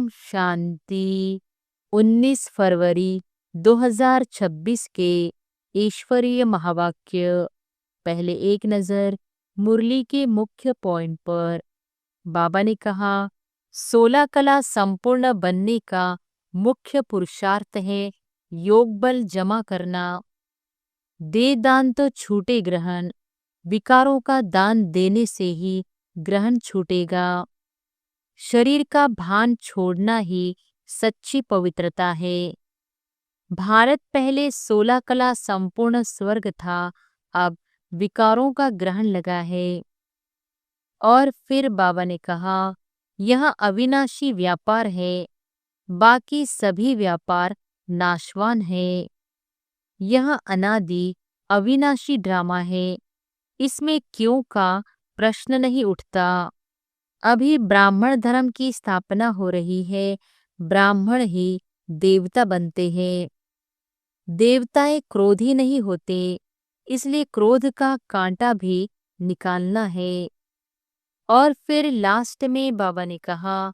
शांति। 19 फरवरी 2026 के ईश्वरीय महावाक्य। पहले एक नजर मुरली के मुख्य पॉइंट पर। बाबा ने कहा, 16 कला संपूर्ण बनने का मुख्य पुरुषार्थ है योग बल जमा करना। दे दान तो छूटे ग्रहण, विकारों का दान देने से ही ग्रहण छूटेगा। शरीर का भान छोड़ना ही सच्ची पवित्रता है। भारत पहले 16 कला संपूर्ण स्वर्ग था, अब विकारों का ग्रहण लगा है। और फिर बाबा ने कहा, यह अविनाशी व्यापार है, बाकी सभी व्यापार नाशवान है। यह अनादि अविनाशी ड्रामा है, इसमें क्यों का प्रश्न नहीं उठता। अभी ब्राह्मण धर्म की स्थापना हो रही है, ब्राह्मण ही देवता बनते हैं। देवताएं क्रोधी नहीं होते, इसलिए क्रोध का कांटा भी निकालना है। और फिर लास्ट में बाबा ने कहा,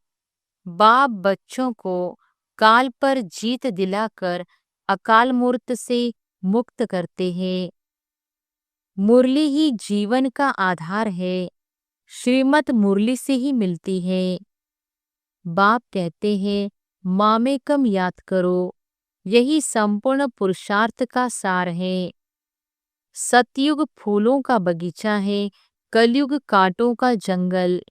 बाप बच्चों को काल पर जीत दिलाकर अकाल मूर्त से मुक्त करते हैं। मुरली ही जीवन का आधार है, श्रीमत मुरली से ही मिलती है। बाप कहते हैं, मामेकम याद करो, यही संपूर्ण पुरुषार्थ का सार है। सतयुग फूलों का बगीचा है, कलयुग कांटों का जंगल।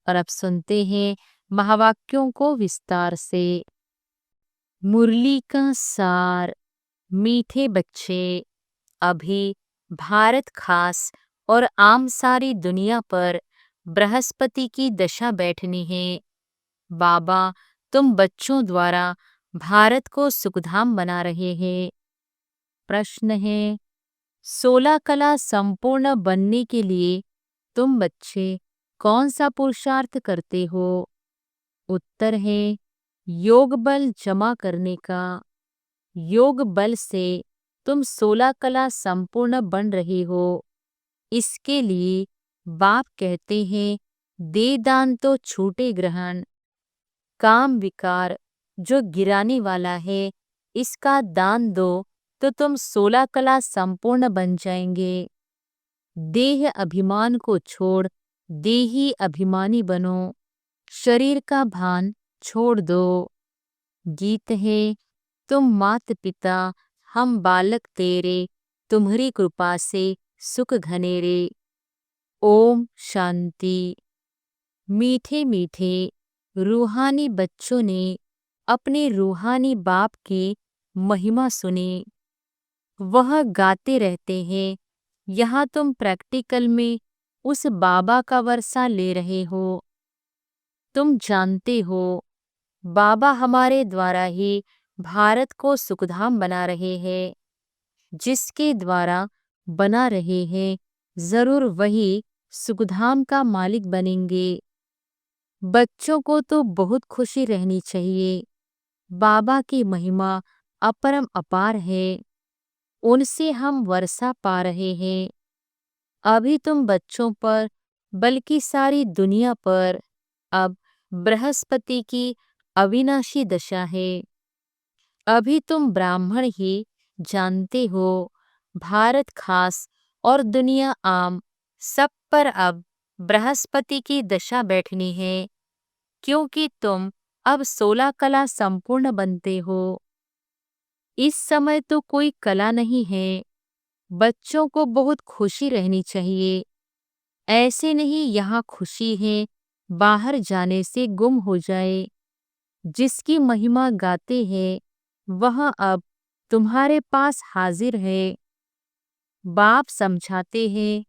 और अब सुनते हैं महावाक्यों को विस्तार से। मुरली का सार। मीठे बच्चे, अभी भारत खास और आम सारी दुनिया पर बृहस्पति की दशा बैठनी है। बाबा तुम बच्चों द्वारा भारत को सुखधाम बना रहे हैं। प्रश्न है, 16 कला संपूर्ण बनने के लिए तुम बच्चे कौन सा पुरुषार्थ करते हो? उत्तर है, योग बल जमा करने का। योग बल से तुम 16 कला संपूर्ण बन रहे हो। इसके लिए बाप कहते हैं, दे दान तो छूटे ग्रहण। काम विकार जो गिराने वाला है, इसका दान दो तो तुम 16 कला संपूर्ण बन जाएंगे। देह अभिमान को छोड़ देही अभिमानी बनो। शरीर का भान छोड़ दो। गीत है, तुम मात पिता हम बालक तेरे, तुम्हारी कृपा से सुख घनेरे। ओम शांति। मीठे मीठे रूहानी बच्चों ने अपने रूहानी बाप की महिमा सुनी। वह गाते रहते हैं, यहाँ तुम प्रैक्टिकल में उस बाबा का वर्षा ले रहे हो। तुम जानते हो, बाबा हमारे द्वारा ही भारत को सुखधाम बना रहे हैं। जिसके द्वारा बना रहे हैं, जरूर वही सुखधाम का मालिक बनेंगे। बच्चों को तो बहुत खुशी रहनी चाहिए। बाबा की महिमा अपरम अपार है, उनसे हम वर्षा पा रहे हैं। अभी तुम बच्चों पर बल्कि सारी दुनिया पर अब बृहस्पति की अविनाशी दशा है। अभी तुम ब्राह्मण ही जानते हो, भारत खास और दुनिया आम सब पर अब बृहस्पति की दशा बैठनी है, क्योंकि तुम अब 16 कला संपूर्ण बनते हो। इस समय तो कोई कला नहीं है। बच्चों को बहुत खुशी रहनी चाहिए। ऐसे नहीं यहाँ खुशी है, बाहर जाने से गुम हो जाए। जिसकी महिमा गाते हैं, वह अब तुम्हारे पास हाजिर है। बाप समझाते हैं,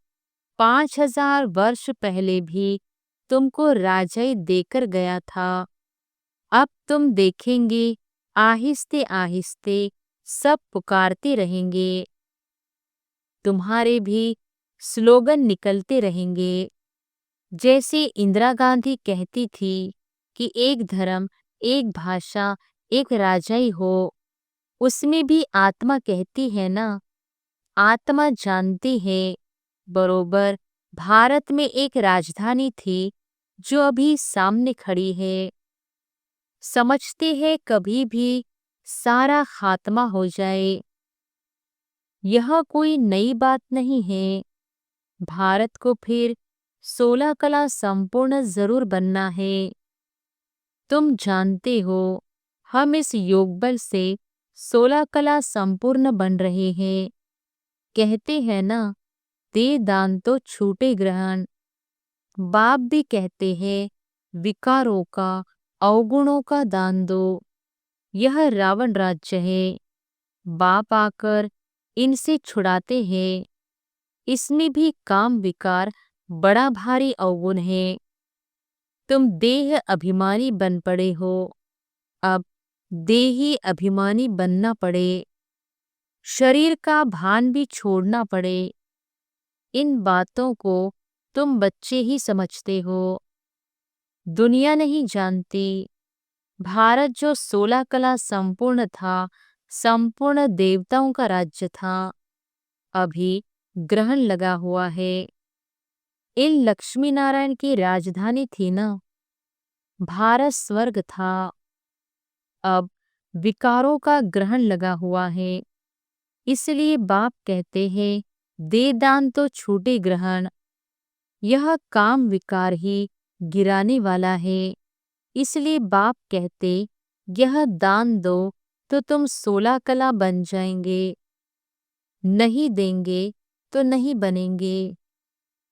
5000 वर्ष पहले भी तुमको राजाई देकर गया था। अब तुम देखेंगे, आहिस्ते आहिस्ते सब पुकारते रहेंगे। तुम्हारे भी स्लोगन निकलते रहेंगे। जैसे इंदिरा गांधी कहती थी कि एक धर्म, एक भाषा, एक राजाई हो, उसमें भी आत्मा कहती है ना। आत्मा जानती है, बरोबर भारत में एक राजधानी थी जो अभी सामने खड़ी है। समझते हैं कभी भी सारा खात्मा हो जाए। यह कोई नई बात नहीं है। भारत को फिर 16 कला संपूर्ण जरूर बनना है। तुम जानते हो, हम इस योगबल से 16 कला संपूर्ण बन रहे हैं। कहते हैं ना, दे दान तो छूटे ग्रहण। बाप भी कहते हैं, विकारों का, अवगुणों का दान दो। यह रावण राज्य है। बाप आकर इनसे छुड़ाते हैं। इसमें भी काम विकार बड़ा भारी अवगुण है। तुम देह अभिमानी बन पड़े हो। अब देही अभिमानी बनना पड़े। शरीर का भान भी छोड़ना पड़े। इन बातों को तुम बच्चे ही समझते हो। दुनिया नहीं जानती। भारत जो 16 कला संपूर्ण था, संपूर्ण देवताओं का राज्य था, अभी ग्रहण लगा हुआ है। इन लक्ष्मी नारायण की राजधानी थी ना। भारत स्वर्ग था। अब विकारों का ग्रहण लगा हुआ है। इसलिए बाप कहते हैं, दे दान तो छूटे ग्रहण। यह काम विकार ही गिराने वाला है। इसलिए बाप कहते, यह दान दो तो तुम 16 कला बन जाएंगे। नहीं देंगे तो नहीं बनेंगे।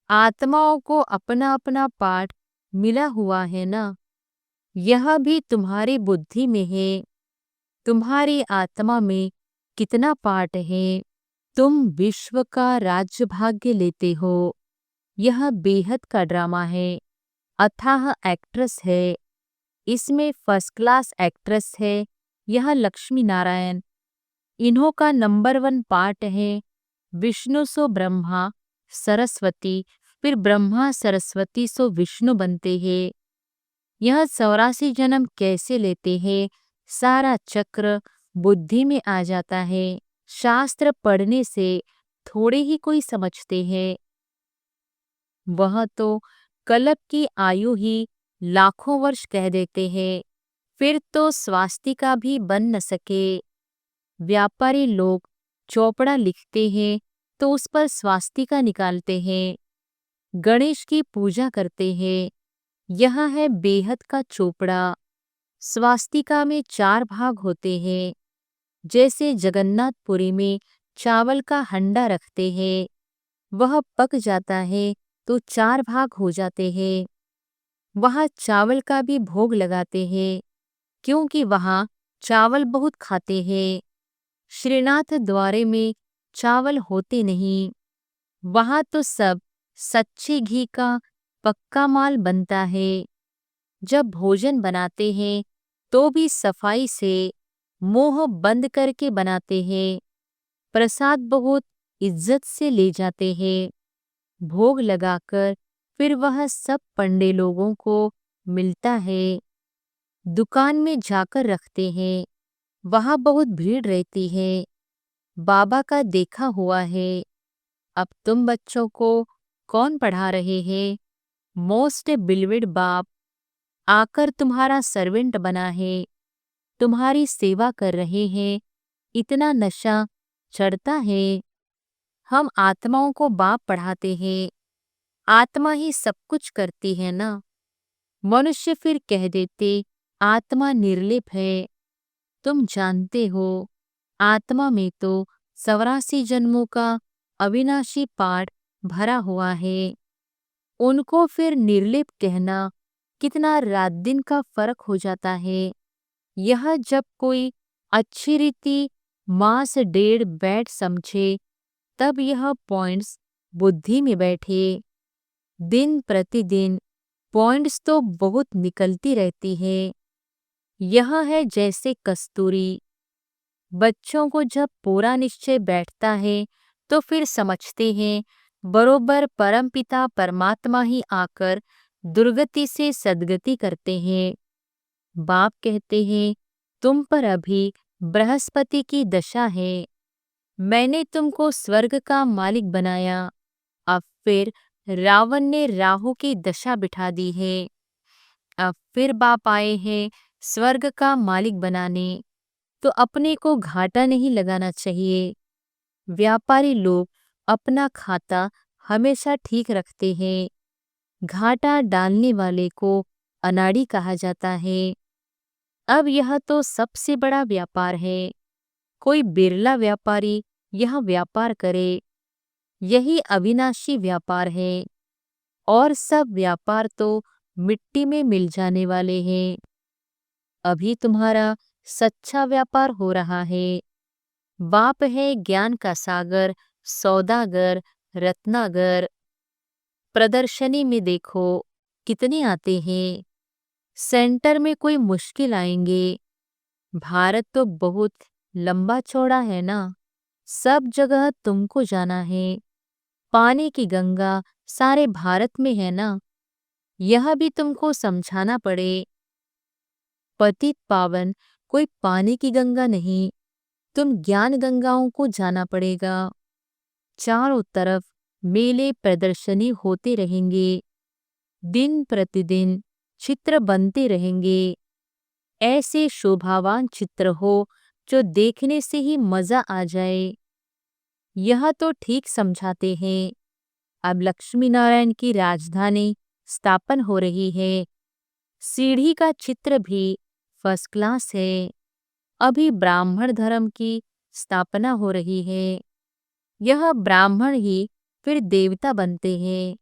आत्माओं को अपना अपना पाठ मिला हुआ है ना। यह भी तुम्हारी बुद्धि में है। तुम्हारी आत्मा में कितना पाठ है। तुम विश्व का राज्य भाग्य लेते हो। यह बेहद का ड्रामा है। अथाह एक्ट्रेस है। इसमें फर्स्ट क्लास एक्ट्रेस है। यह लक्ष्मी नारायण। इन्हों का नंबर 1 पार्ट है। विष्णु सो ब्रह्मा सरस्वती, फिर ब्रह्मा सरस्वती सो विष्णु बनते हैं। यह 84 जन्म कैसे लेते हैं, सारा चक्र बुद्धि में आ जाता है। शास्त्र पढ़ने से थोड़े ही कोई समझते हैं। वह तो कल्प की आयु ही लाखों वर्ष कह देते हैं। फिर तो स्वास्तिका भी बन न सके। व्यापारी लोग चौपड़ा लिखते हैं तो उस पर स्वास्तिका निकालते हैं। गणेश की पूजा करते हैं। यह है बेहद का चोपड़ा। स्वास्तिका में 4 भाग होते हैं। जैसे जगन्नाथपुरी में चावल का हंडा रखते हैं, वह पक जाता है तो 4 भाग हो जाते हैं। वहाँ चावल का भी भोग लगाते हैं, क्योंकि वहाँ चावल बहुत खाते हैं। श्रीनाथ द्वारे में चावल होते नहीं। वहाँ तो सब सच्चे घी का पक्का माल बनता है। जब भोजन बनाते हैं तो भी सफाई से मुंह बंद करके बनाते हैं। प्रसाद बहुत इज्जत से ले जाते हैं। भोग लगाकर फिर वह सब पंडे लोगों को मिलता है। दुकान में जाकर रखते हैं। वहाँ बहुत भीड़ रहती है। बाबा का देखा हुआ है। अब तुम बच्चों को कौन पढ़ा रहे हैं? मोस्ट बिलीव्ड बाप आकर तुम्हारा सर्वेंट बना है, तुम्हारी सेवा कर रहे हैं। इतना नशा चढ़ता है। हम आत्माओं को बाप पढ़ाते हैं। आत्मा ही सब कुछ करती है ना। मनुष्य फिर कह देते, आत्मा निर्लेप है। तुम जानते हो, आत्मा में तो 84 जन्मों का अविनाशी पाठ भरा हुआ है। उनको फिर निर्लेप कहना कितना रात दिन का फर्क हो जाता है। यह जब कोई अच्छी रीति मास डेढ़ बैठ समझे, तब यह पॉइंट्स बुद्धि में बैठे। दिन प्रतिदिन पॉइंट्स तो बहुत निकलती रहती है। यह है जैसे कस्तूरी। बच्चों को जब पूरा निश्चय बैठता है तो फिर समझते हैं, बरोबर परमपिता परमात्मा ही आकर दुर्गति से सद्गति करते हैं। बाप कहते हैं, तुम पर अभी बृहस्पति की दशा है। मैंने तुमको स्वर्ग का मालिक बनाया। अब फिर रावण ने राहु की दशा बिठा दी है। अब फिर बाप आए हैं स्वर्ग का मालिक बनाने तो अपने को घाटा नहीं लगाना चाहिए। व्यापारी लोग अपना खाता हमेशा ठीक रखते हैं। घाटा डालने वाले को अनाड़ी कहा जाता है। अब यह तो सबसे बड़ा व्यापार है। कोई बिरला व्यापारी यह व्यापार करे, यही अविनाशी व्यापार है। और सब व्यापार तो मिट्टी में मिल जाने वाले हैं। अभी तुम्हारा सच्चा व्यापार हो रहा है। बाप है ज्ञान का सागर, सौदागर, रत्नागर। प्रदर्शनी में देखो कितने आते हैं। सेंटर में कोई मुश्किल आएंगे। भारत तो बहुत लंबा चौड़ा है ना, सब जगह तुमको जाना है। पानी की गंगा सारे भारत में है ना, यह भी तुमको समझाना पड़े। पतित पावन कोई पानी की गंगा नहीं, तुम ज्ञान गंगाओं को जाना पड़ेगा। चारों तरफ मेले प्रदर्शनी होते रहेंगे। दिन प्रतिदिन चित्र बनते रहेंगे। ऐसे शोभावान चित्र हो जो देखने से ही मजा आ जाए। यह तो ठीक समझाते हैं। अब लक्ष्मी नारायण की राजधानी स्थापन हो रही है। सीढ़ी का चित्र भी फर्स्ट क्लास है। अभी ब्राह्मण धर्म की स्थापना हो रही है। यह ब्राह्मण ही फिर देवता बनते हैं।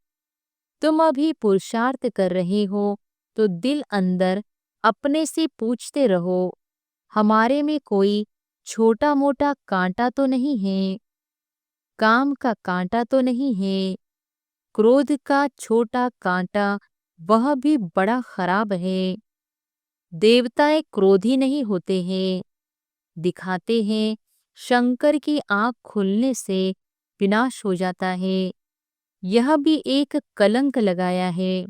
तुम अभी पुरुषार्थ कर रहे हो तो दिल अंदर अपने से पूछते रहो, हमारे में कोई छोटा मोटा कांटा तो नहीं है, काम का कांटा तो नहीं है। क्रोध का छोटा कांटा वह भी बड़ा खराब है। देवताएं क्रोधी नहीं होते हैं, दिखाते हैं शंकर की आंख खुलने से विनाश हो जाता है। यह भी एक कलंक लगाया है।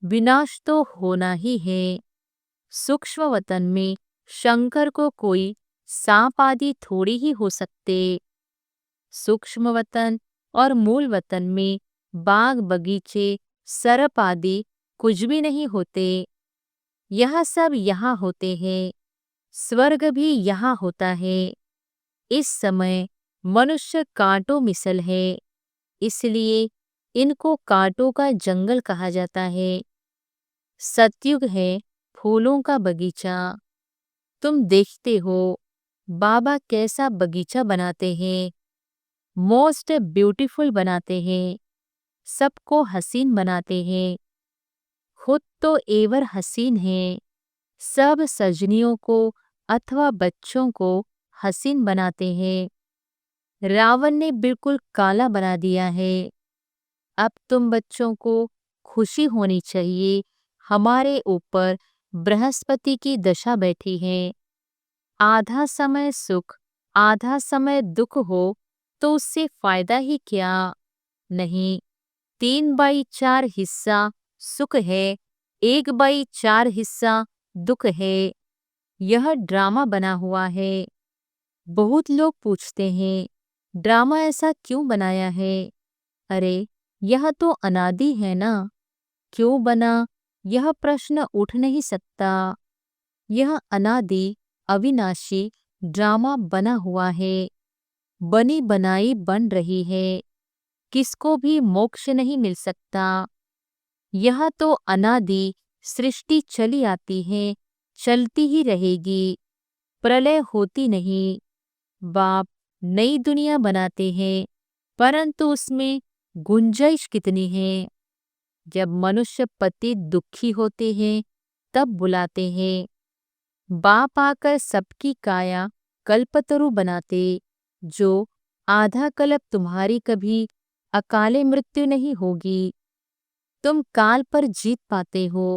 विनाश तो होना ही है। सूक्ष्म वतन में शंकर को कोई सांप आदि थोड़ी ही हो सकते। सूक्ष्म वतन और मूल वतन में बाग बगीचे सरप आदि कुछ भी नहीं होते। यह सब यहाँ होते हैं। स्वर्ग भी यहाँ होता है। इस समय मनुष्य कांटों मिसल है, इसलिए इनको कांटों का जंगल कहा जाता है। सतयुग है फूलों का बगीचा। तुम देखते हो बाबा कैसा बगीचा बनाते हैं। मोस्ट ब्यूटीफुल बनाते हैं, सबको हसीन बनाते हैं। खुद तो एवर हसीन है, सब सजनियों को अथवा बच्चों को हसीन बनाते हैं। रावण ने बिल्कुल काला बना दिया है। अब तुम बच्चों को खुशी होनी चाहिए, हमारे ऊपर बृहस्पति की दशा बैठी है। आधा समय सुख आधा समय दुख हो तो उससे फायदा ही क्या। नहीं, 3/4 हिस्सा सुख है, 1/4 हिस्सा दुख है। यह ड्रामा बना हुआ है। बहुत लोग पूछते हैं ड्रामा ऐसा क्यों बनाया है। अरे यह तो अनादि है ना, क्यों बना यह प्रश्न उठ नहीं सकता। यह अनादि अविनाशी ड्रामा बना हुआ है। बनी बनाई बन रही है, किसको भी मोक्ष नहीं मिल सकता। यह तो अनादि सृष्टि चली आती है, चलती ही रहेगी, प्रलय होती नहीं। बाप नई दुनिया बनाते हैं, परंतु उसमें गुंजाइश कितनी है। जब मनुष्य पति दुखी होते हैं तब बुलाते हैं। बाप आकर सबकी काया कल्पतरु बनाते, जो आधा कल्प तुम्हारी कभी अकाले मृत्यु नहीं होगी। तुम काल पर जीत पाते हो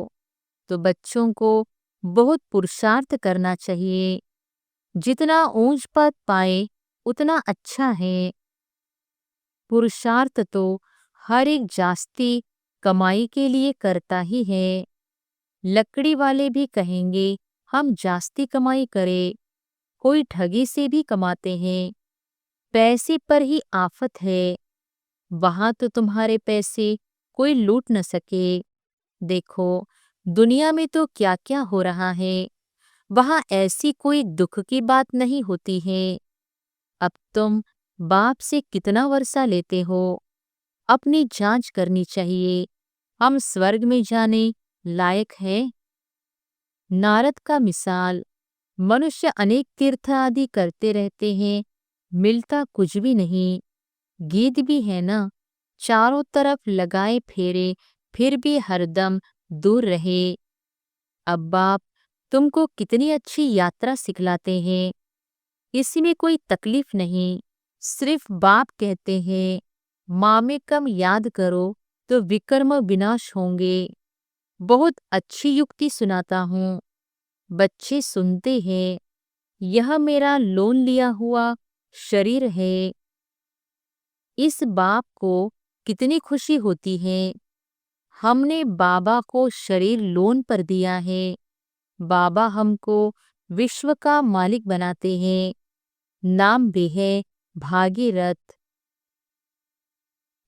तो बच्चों को बहुत पुरुषार्थ करना चाहिए। जितना ऊंच पद पाए उतना अच्छा है। पुरुषार्थ तो हर एक जास्ती कमाई के लिए करता ही है। लकड़ी वाले भी कहेंगे हम जास्ती कमाई करें, कोई ठगी से भी कमाते हैं। पैसे पर ही आफत है, वहां तो तुम्हारे पैसे कोई लूट न सके। देखो दुनिया में तो क्या क्या हो रहा है, वहाँ ऐसी कोई दुख की बात नहीं होती है। अब तुम बाप से कितना वर्षा लेते हो, अपनी जांच करनी चाहिए। हम स्वर्ग में जाने लायक है? नारद का मिसाल। मनुष्य अनेक तीर्थ आदि करते रहते हैं, मिलता कुछ भी नहीं। गीत भी है ना, चारों तरफ लगाए फेरे, फिर भी हरदम दूर रहे। अब बाप तुमको कितनी अच्छी यात्रा सिखलाते हैं, इसमें कोई तकलीफ नहीं। सिर्फ बाप कहते हैं, मामेकम याद करो तो विकर्म विनाश होंगे। बहुत अच्छी युक्ति सुनाता हूँ, बच्चे सुनते हैं। यह मेरा लोन लिया हुआ शरीर है। इस बाप को कितनी खुशी होती है। हमने बाबा को शरीर लोन पर दिया है। बाबा हमको विश्व का मालिक बनाते हैं। नाम भी है भागीरथ।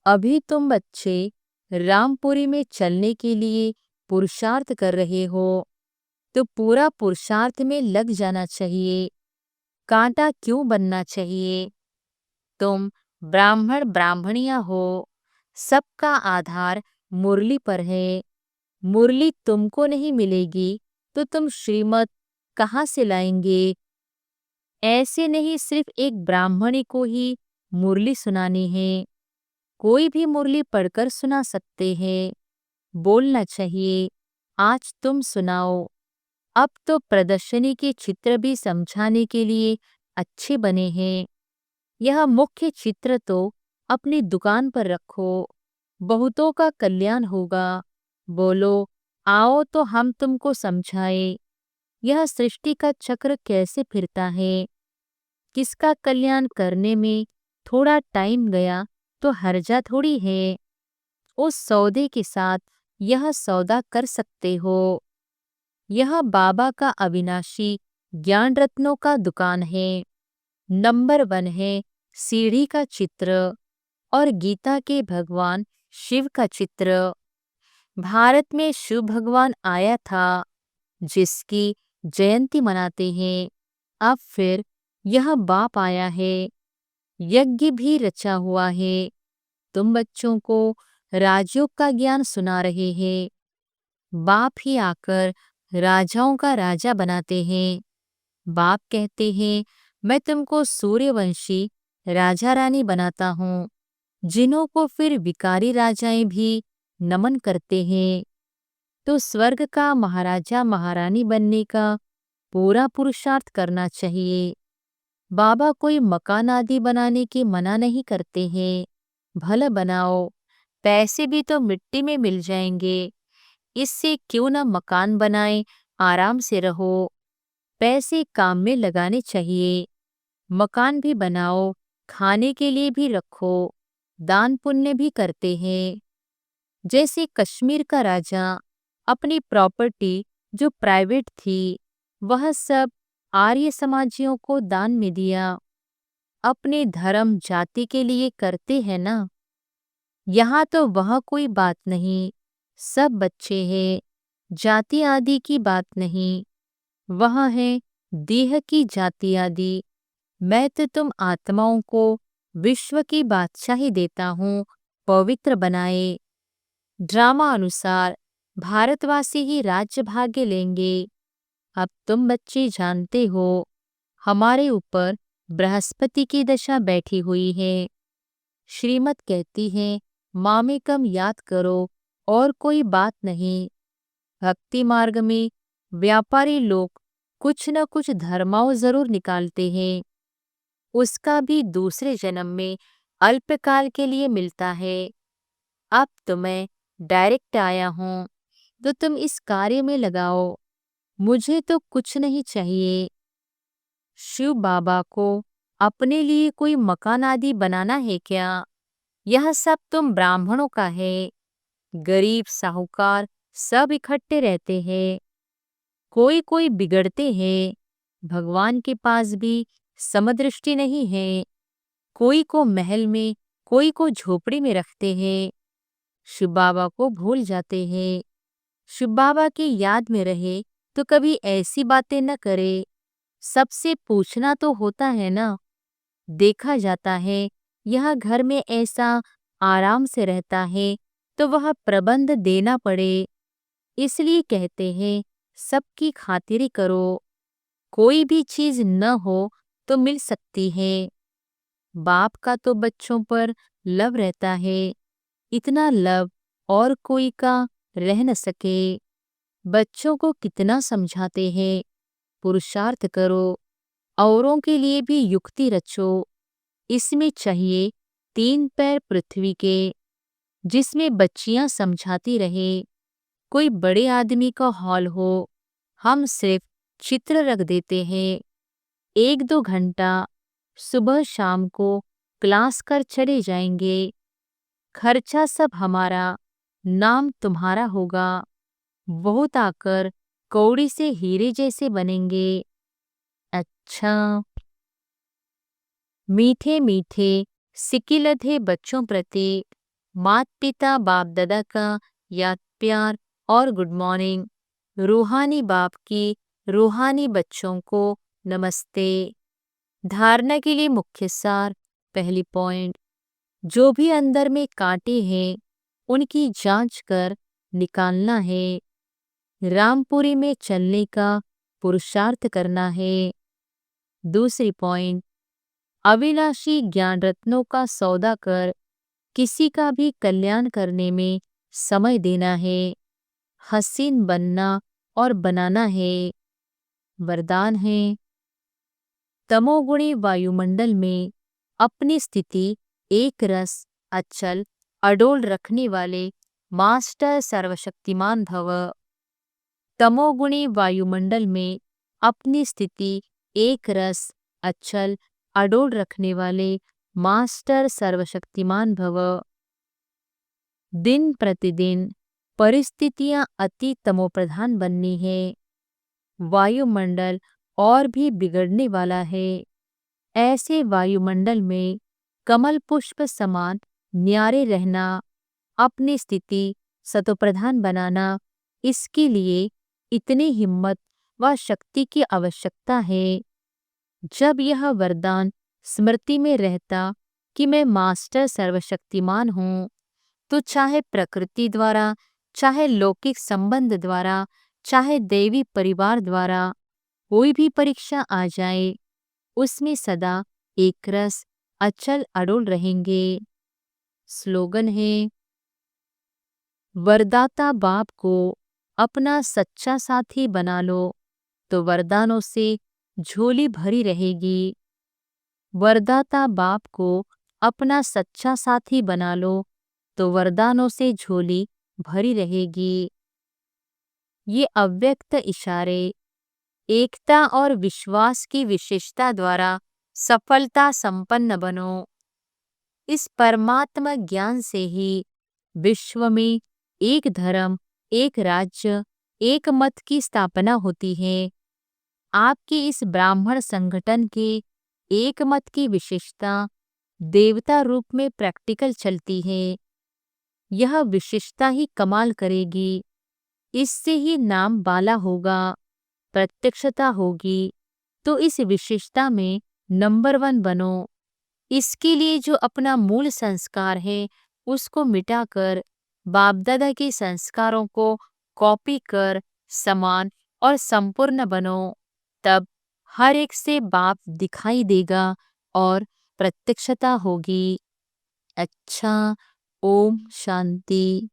अभी तुम बच्चे रामपुरी में चलने के लिए पुरुषार्थ कर रहे हो, तो पूरा पुरुषार्थ में लग जाना चाहिए। कांटा क्यों बनना चाहिए? तुम ब्राह्मण ब्राह्मणिया हो, सबका आधार मुरली पर है। मुरली तुमको नहीं मिलेगी तो तुम श्रीमत कहाँ से लाएंगे? ऐसे नहीं सिर्फ एक ब्राह्मणी को ही मुरली सुनानी है, कोई भी मुरली पढ़कर सुना सकते हैं। बोलना चाहिए, आज तुम सुनाओ। अब तो प्रदर्शनी के चित्र भी समझाने के लिए अच्छे बने हैं। यह मुख्य चित्र तो अपनी दुकान पर रखो, बहुतों का कल्याण होगा। बोलो, आओ तो हम तुमको समझाए यह सृष्टि का चक्र कैसे फिरता है। किसका कल्याण करने में थोड़ा टाइम गया तो हर्जा थोड़ी है। उस सौदे के साथ यह सौदा कर सकते हो। यह बाबा का अविनाशी ज्ञान रत्नों का दुकान है। नंबर 1 है सीढ़ी का चित्र और गीता के भगवान शिव का चित्र। भारत में शिव भगवान आया था, जिसकी जयंती मनाते हैं। अब फिर यह बाप आया है, यज्ञ भी रचा हुआ है। तुम बच्चों को राजयोग का ज्ञान सुना रहे हैं। बाप ही आकर राजाओं का राजा बनाते हैं। बाप कहते हैं, मैं तुमको सूर्यवंशी राजा रानी बनाता हूँ, जिन्हों को फिर विकारी राजाएं भी नमन करते हैं। तो स्वर्ग का महाराजा महारानी बनने का पूरा पुरुषार्थ करना चाहिए। बाबा कोई मकान आदि बनाने की मना नहीं करते हैं, भला बनाओ, पैसे भी तो मिट्टी में मिल जाएंगे। इससे क्यों ना मकान बनाए, आराम से रहो। पैसे काम में लगाने चाहिए। मकान भी बनाओ, खाने के लिए भी रखो, दान पुण्य भी करते हैं। जैसे कश्मीर का राजा अपनी प्रॉपर्टी जो प्राइवेट थी, वह सब आर्य समाजियों को दान में दिया। अपने धर्म जाति के लिए करते हैं ना। यहाँ तो वह कोई बात नहीं, सब बच्चे हैं, जाति आदि की बात नहीं। वह है देह की जाति आदि। मैं तो तुम आत्माओं को विश्व की बादशाही देता हूँ, पवित्र बनाए। ड्रामा अनुसार भारतवासी ही राज्य भाग्य लेंगे। अब तुम बच्चे जानते हो, हमारे ऊपर बृहस्पति की दशा बैठी हुई है। श्रीमत कहती है, मामेकम याद करो और कोई बात नहीं। भक्ति मार्ग में व्यापारी लोग कुछ न कुछ धर्माओं जरूर निकालते हैं, उसका भी दूसरे जन्म में अल्पकाल के लिए मिलता है। अब तो मैं डायरेक्ट आया हूँ, तो तुम इस कार्य में लगाओ, मुझे तो कुछ नहीं चाहिए। शिव बाबा को अपने लिए कोई मकान आदि बनाना है क्या? यह सब तुम ब्राह्मणों का है। गरीब साहूकार सब इकट्ठे रहते हैं, कोई कोई बिगड़ते हैं। भगवान के पास भी समदृष्टि नहीं है। कोई को महल में, कोई को झोपड़ी में रखते हैं। शिव बाबा को भूल जाते हैं। शिव बाबा की याद में रहे तो कभी ऐसी बातें न करे। सबसे पूछना तो होता है ना। देखा जाता है यह घर में ऐसा आराम से रहता है तो वह प्रबंध देना पड़े। इसलिए कहते हैं सबकी खातिरी करो। कोई भी चीज न हो तो मिल सकती है। बाप का तो बच्चों पर लव रहता है। इतना लव और कोई का रह न सके। बच्चों को कितना समझाते हैं, पुरुषार्थ करो, औरों के लिए भी युक्ति रचो। इसमें चाहिए 3 पैर पृथ्वी के, जिसमें बच्चियां समझाती रहे। कोई बड़े आदमी का हॉल हो, हम सिर्फ चित्र रख देते हैं। 1-2 घंटा सुबह शाम को क्लास कर चले जाएंगे। खर्चा सब हमारा, नाम तुम्हारा होगा। बहुत आकर कौड़ी से हीरे जैसे बनेंगे। अच्छा। मीठे मीठे सिकिलधे बच्चों प्रति माता पिता बाप दादा का याद प्यार और गुड मॉर्निंग। रूहानी बाप की रूहानी बच्चों को नमस्ते। धारणा के लिए मुख्य सार। पहली पॉइंट, जो भी अंदर में कांटे हैं उनकी जांच कर निकालना है। रामपुरी में चलने का पुरुषार्थ करना है। दूसरी पॉइंट, अविनाशी ज्ञान रत्नों का सौदा कर किसी का भी कल्याण करने में समय देना है। हसीन बनना और बनाना है। वरदान है, तमोगुणी वायुमंडल में अपनी स्थिति एक रस अचल अडोल रखने वाले मास्टर सर्वशक्तिमान भव। तमोगुणी वायुमंडल में अपनी स्थिति एक रस अचल अडोल रखने वाले मास्टर सर्वशक्तिमान भव। दिन प्रतिदिन परिस्थितियां अति तमोप्रधान बननी है। वायुमंडल और भी बिगड़ने वाला है। ऐसे वायुमंडल में कमल पुष्प समान न्यारे रहना, अपनी स्थिति सतोप्रधान बनाना, इसके लिए इतनी हिम्मत व शक्ति की आवश्यकता है। जब यह वरदान स्मृति में रहता कि मैं मास्टर सर्वशक्तिमान हूँ, तो चाहे प्रकृति द्वारा, चाहे लौकिक संबंध द्वारा, चाहे देवी परिवार द्वारा कोई भी परीक्षा आ जाए, उसमें सदा एक रस अचल अडोल रहेंगे। स्लोगन है, वरदाता बाप को अपना सच्चा साथी बना लो तो वरदानों से झोली भरी रहेगी। वरदाता बाप को अपना सच्चा साथी बना लो तो वरदानों से झोली भरी रहेगी। ये अव्यक्त इशारे एकता और विश्वास की विशेषता द्वारा सफलता संपन्न बनो। इस परमात्मा ज्ञान से ही विश्व में एक धर्म, एक राज्य, एक मत की स्थापना होती है। आपके इस ब्राह्मण संगठन के एक मत की विशेषता देवता रूप में प्रैक्टिकल चलती है। यह विशेषता ही कमाल करेगी। इससे ही नाम बाला होगा, प्रत्यक्षता होगी। तो इस विशेषता में नंबर 1 बनो। इसके लिए जो अपना मूल संस्कार है उसको मिटाकर बाप दादा के संस्कारों को कॉपी कर समान और संपूर्ण बनो। तब हर एक से बाप दिखाई देगा और प्रत्यक्षता होगी। अच्छा, ओम शांति।